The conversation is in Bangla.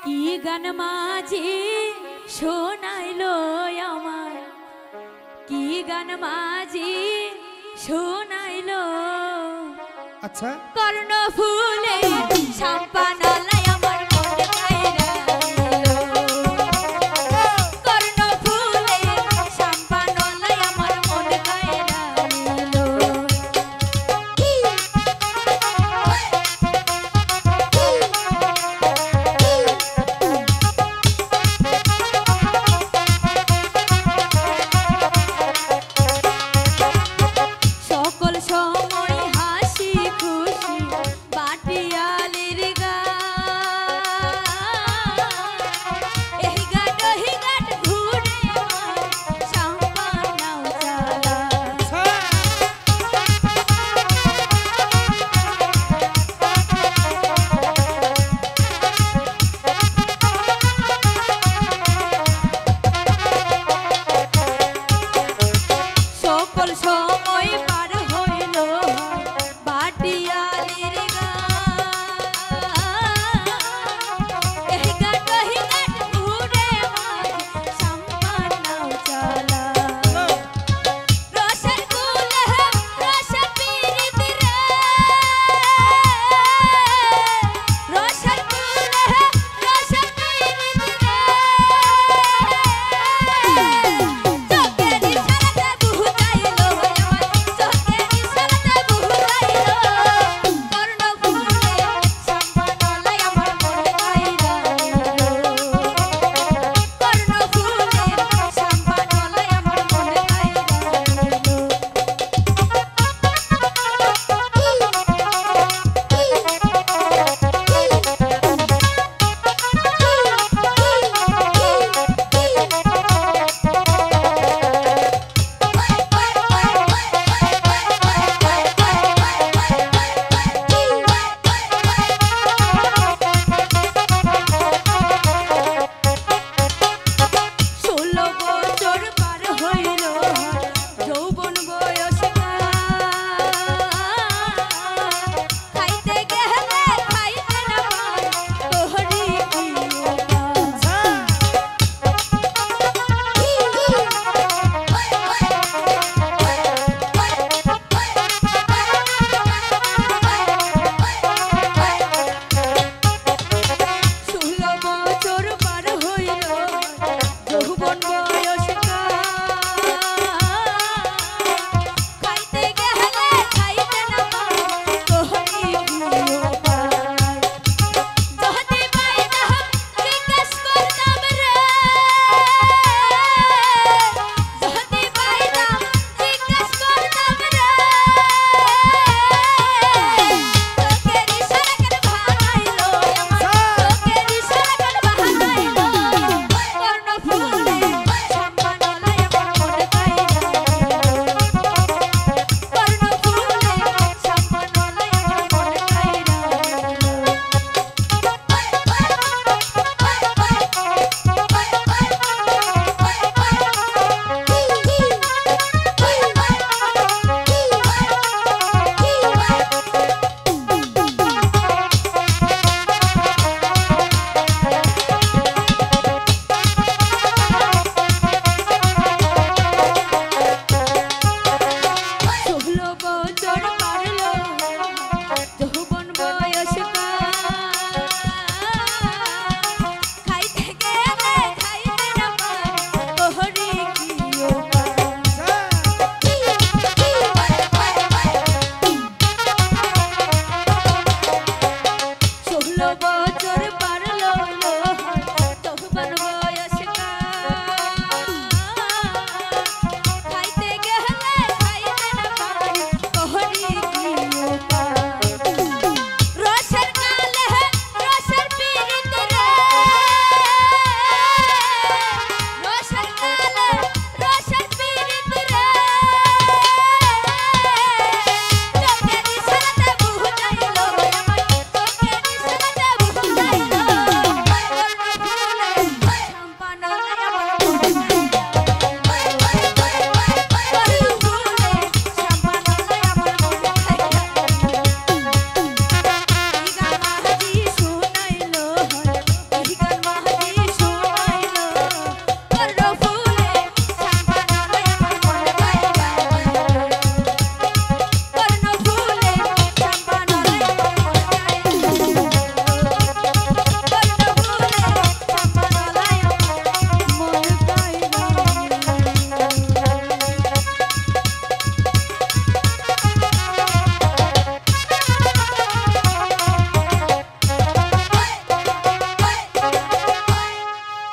কি গান মাঝি শোনাইলো আমার, কি গান মাঝি শোনাইলো। আচ্ছা কর্ণ ফুলে সাম্পানালাই আমার মনে কাইরা নিলো। কর্ণ ফুলে সাম্পানালাই আমার মনে কাইরা নিলো। সকল সময় হাসি খুশি বাটিয়ালির গান, এই ঘাট ওই ঘাট ঘুরে আমার সাম্পানাও চালা। সকল সময় পার হইল বাটিয়ালির গান, এই ঘাট ওই ঘাট ঘুরে আমার সাম্পানাও চালা। রসের কুলে রসের পিরিত রে, রসের কুলে রসের পিরিত রে, চোখের ইশারাতে বুঝাইলো আমার, চোখের ইশারাতে বুঝাইলো। কর্ণ ফুলে সাম্পানালাই আমার মনে কাইরা নিলো। কর্ণ ফুলে সাম্পানালাই আমার মনে কাইরা নিলো। ষোলো বছর পার হইল যৌবন বয়স খাইতে গেলে খাইতে না পাই তোহরি ষোলো বছর পার হইল যৌবন বয়স খাইতে গেলে খাইতে না পাই তোহরি পাই। যদি পাইতাম জিজ্ঞেস করতাম রে, যদি পাইতাম জিজ্ঞেস করতাম রে, চোখের ইশারা কেন ভাঙাইলো আমার, চোখের ইশারা কেন ভাঙাইলো। কর্ণ ফুলে সাম্পানালাই আমার মনে কাইরা নিলো। কর্ণ ফুলে সাম্পানালাই আমার মনে কাইরা নিলো। ষোলো বছর পারল যৌবন বয়স খাইতে গেলে খাইতে না পাই তোহরি কিও ষোলো বছর